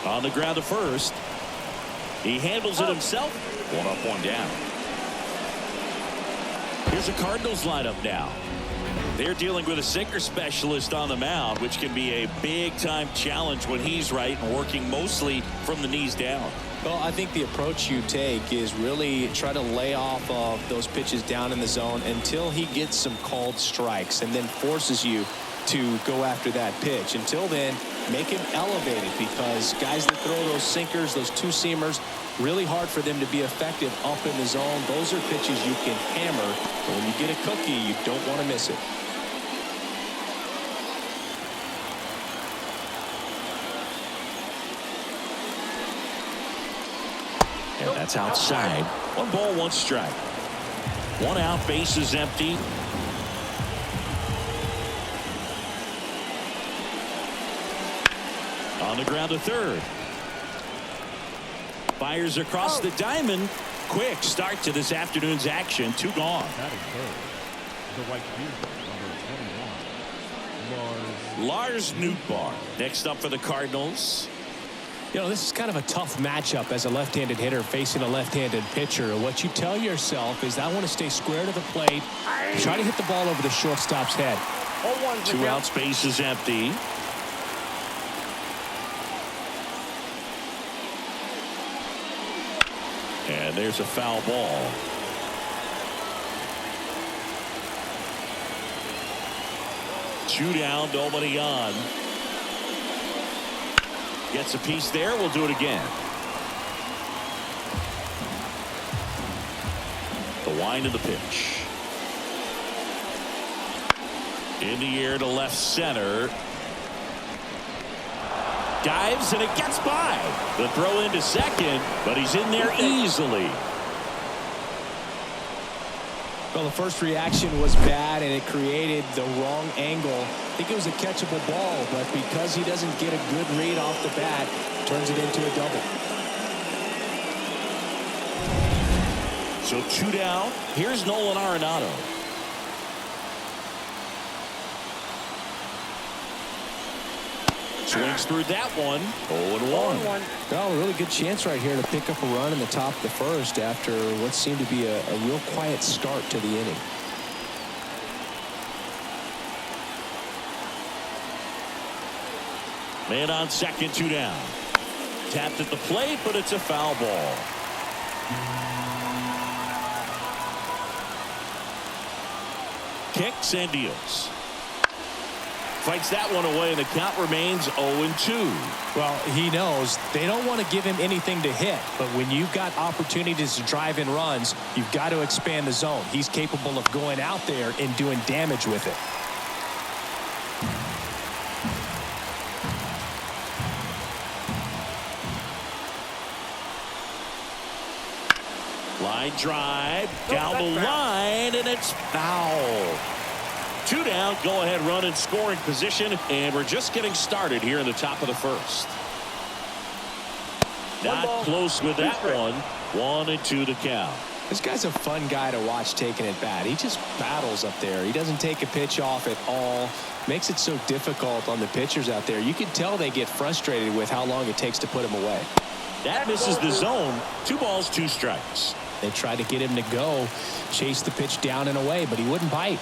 On the ground to first. He handles it himself. One up, one down. Here's the Cardinals lineup now. They're dealing with a sinker specialist on the mound, which can be a big-time challenge when he's right and working mostly from the knees down. Well, I think the approach you take is really try to lay off of those pitches down in the zone until he gets some called strikes and then forces you to go after that pitch. Until then, make him elevated, because guys that throw those sinkers, those two-seamers, really hard for them to be effective up in the zone. Those are pitches you can hammer, but when you get a cookie, you don't want to miss it. And that's outside. 1 ball, 1 strike. 1 out, base is empty. On the ground to third. Fires across the diamond. Quick start to this afternoon's action. 2 gone. The right fielder, number 21, Lars Nootbaar next up for the Cardinals. You know, this is kind of a tough matchup as a left-handed hitter facing a left-handed pitcher. What you tell yourself is, I want to stay square to the plate, try to hit the ball over the shortstop's head. 2 outs, base is empty. And there's a foul ball. Two down, nobody on. Gets a piece there. We'll do it again. The wind of the pitch. In the air to left center. Dives and it gets by. The throw into second, but he's in there easily. Well, the first reaction was bad, and it created the wrong angle. I think it was a catchable ball, but because he doesn't get a good read off the bat, turns it into a double. So 2 down. Here's Nolan Arenado. Swings through that one. 0-1. Well, a really good chance right here to pick up a run in the top of the first after what seemed to be a real quiet start to the inning. Man on second, 2 down. Tapped at the plate, but it's a foul ball. Kicks and deals. Fights that one away, and the count remains 0-2. Well, he knows they don't want to give him anything to hit, but when you've got opportunities to drive in runs, you've got to expand the zone. He's capable of going out there and doing damage with it. Line drive down the line, and it's foul. 2 down, go ahead run in scoring position, and we're just getting started here in the top of the first. Not close with that one. 1-2 the count. This guy's a fun guy to watch taking at bat. He just battles up there. He doesn't take a pitch off at all. Makes it so difficult on the pitchers out there. You can tell they get frustrated with how long it takes to put him away. That misses the zone. 2 balls, 2 strikes. They tried to get him to go, chase the pitch down and away, but he wouldn't bite.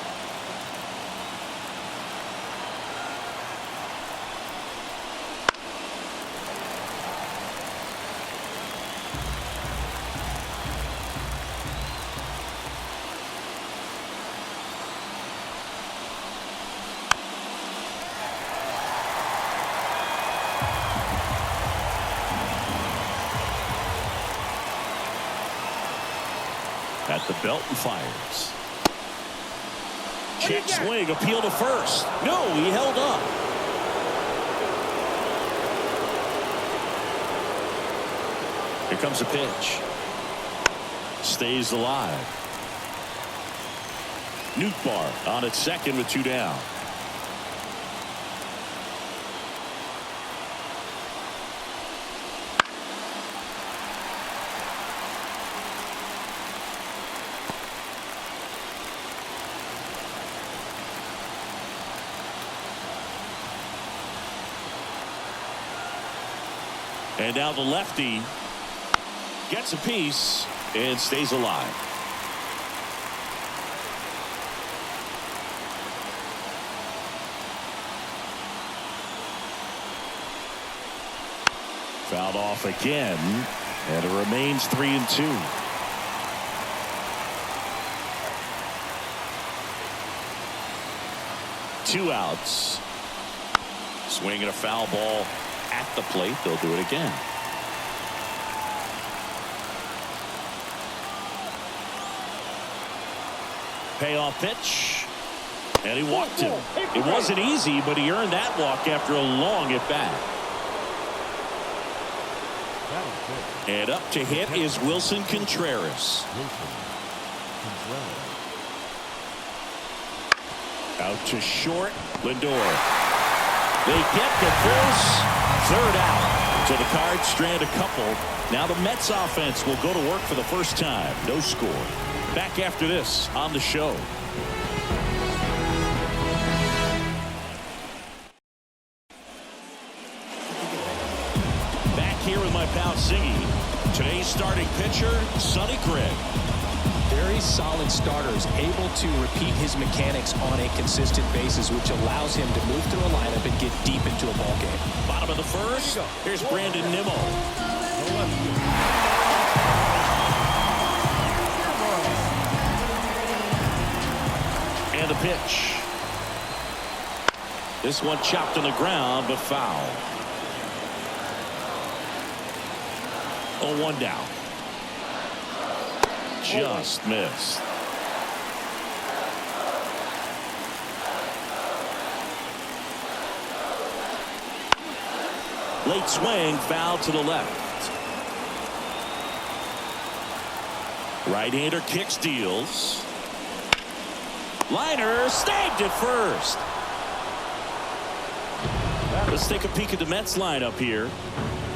At the belt and fires. Check swing, appeal to first. No, he held up. Here comes a pitch. Stays alive. Nootbaar on at second with 2 down. And now the lefty gets a piece and stays alive. Fouled off again, and it remains 3-2. Two outs. Swinging a foul ball at the plate. They'll do it again. Payoff pitch. And he walked him. It wasn't easy, but he earned that walk after a long at bat. And up to hit is Wilson Contreras. Out to short, Lindor. They get the first, third out. So the Cards strand a couple. Now the Mets offense will go to work for the first time. No score. Back after this on the show. Back here with my pal Siggy. Today's starting pitcher, Sonny Gregg. Very solid starters, able to repeat his mechanics on a consistent basis, which allows him to move through a lineup and get deep into a ball game. Bottom of the first. Here's Brandon Nimmo. And the pitch. This one chopped on the ground, but foul. 0-1 down. Just missed. Late swing, foul to the left. Right-hander kick, steals. Liner snagged it first. Let's take a peek at the Mets lineup here.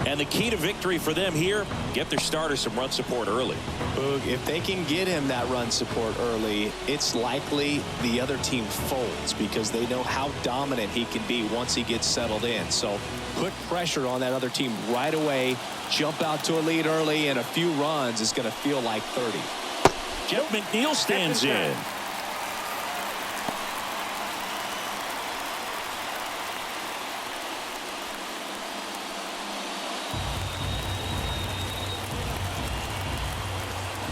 And the key to victory for them here, get their starter some run support early. Boog, if they can get him that run support early, it's likely the other team folds because they know how dominant he can be once he gets settled in. So put pressure on that other team right away, jump out to a lead early, and a few runs is going to feel like 30. Jeff McNeil stands in.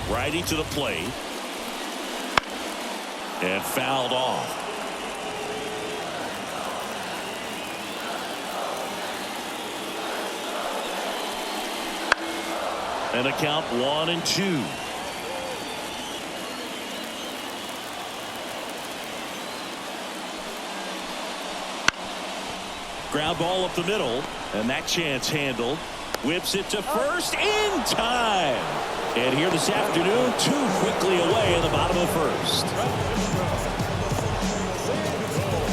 Righty to the plate. And fouled off. And a count 1-2. Ground ball up the middle. And that chance handled. Whips it to first in time. And here this afternoon, too quickly away in the bottom of the first.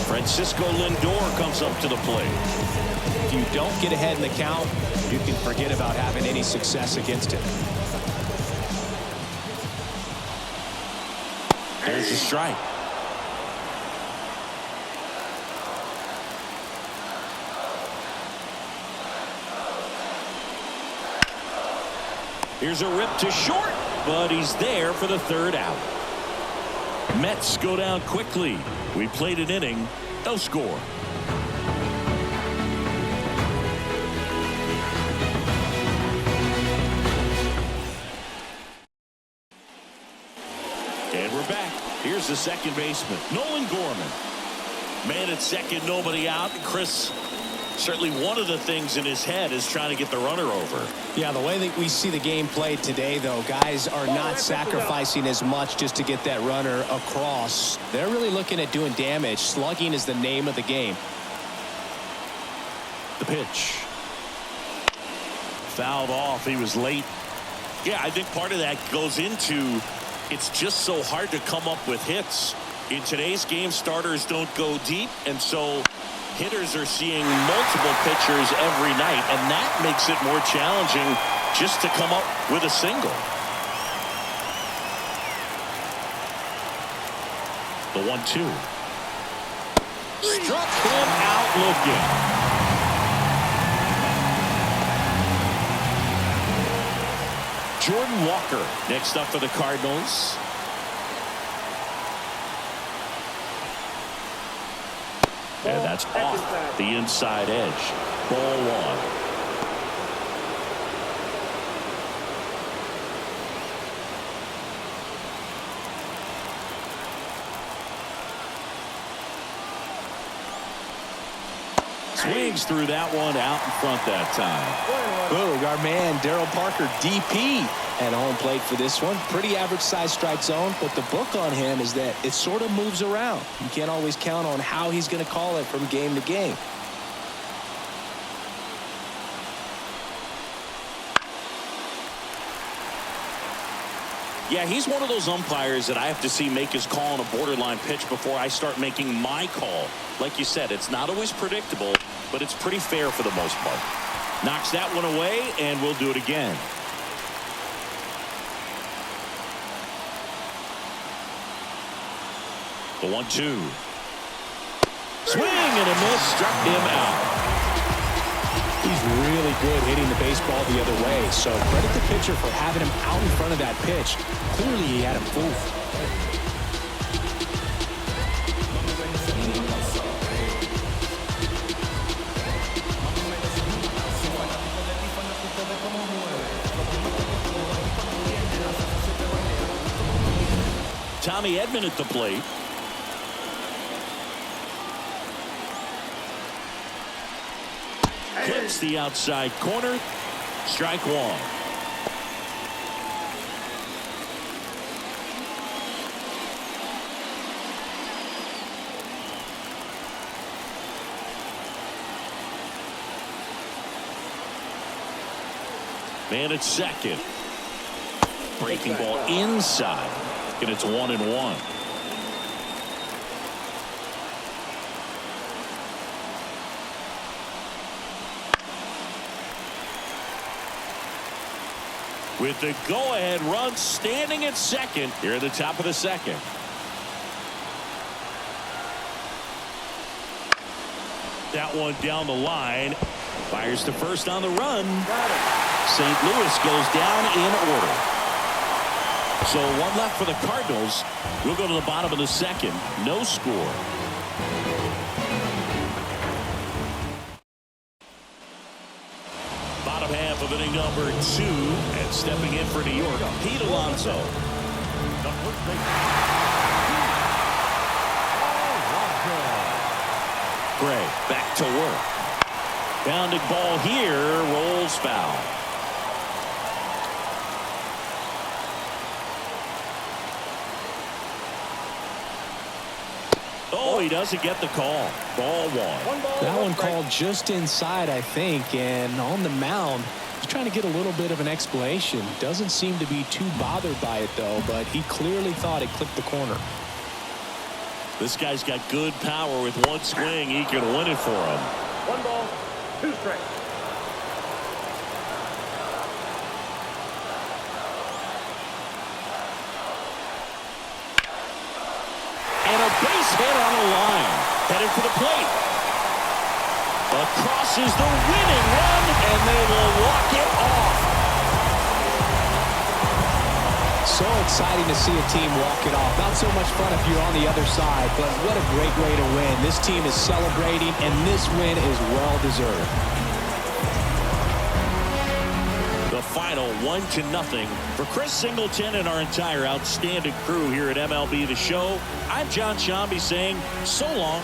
Francisco Lindor comes up to the plate. If you don't get ahead in the count, you can forget about having any success against it. There's a strike. Here's a rip to short, but he's there for the third out. Mets go down quickly. We played an inning, no score. And we're back. Here's the second baseman, Nolan Gorman. Man at second, nobody out. Chris, certainly one of the things in his head is trying to get the runner over. Yeah, the way that we see the game played today, though, guys are not sacrificing as much just to get that runner across. They're really looking at doing damage. Slugging is the name of the game. The pitch. Fouled off. He was late. Yeah, I think part of that goes into it's just so hard to come up with hits. In today's game, starters don't go deep, and so hitters are seeing multiple pitchers every night, and that makes it more challenging just to come up with a single. The 1-2. Struck him out looking. Jordan Walker next up for the Cardinals. And that's off the inside edge. Ball one. Swings through that one out in front that time. Boog, our man Daryl Parker, DP, at home plate for this one. Pretty average size strike zone, but the book on him is that it sort of moves around. You can't always count on how he's going to call it from game to game. Yeah, he's one of those umpires that I have to see make his call on a borderline pitch before I start making my call. Like you said, it's not always predictable, but it's pretty fair for the most part. Knocks that one away, and we'll do it again. The 1-2. Swing and a miss, struck him out. He's really good hitting the baseball the other way, so credit the pitcher for having him out in front of that pitch. Clearly he had him fooled. Tommy Edman at the plate. Clips the outside corner. Strike one. Man at second. Breaking ball inside. And it's 1-1. With the go-ahead run standing at second here at the top of the second. That one down the line. Fires to first on the run. St. Louis goes down in order. So one left for the Cardinals. We'll go to the bottom of the second. No score. Bottom half of inning number 2. And stepping in for New York, Pete Alonso. Gray back to work. Bounding ball here. Rolls foul. Oh, he doesn't get the call. Ball one. That one called just inside, I think, and on the mound, he's trying to get a little bit of an explanation. Doesn't seem to be too bothered by it, though, but he clearly thought it clipped the corner. This guy's got good power. With one swing, he can win it for him. 1 ball, 2 strikes. Base hit on the line. Headed for the plate. Across is the winning run, and they will walk it off. So exciting to see a team walk it off. Not so much fun if you're on the other side, but what a great way to win. This team is celebrating, and this win is well-deserved. The final 1-0 for Chris Singleton and our entire outstanding crew here at MLB The Show. I'm John Shambi saying so long.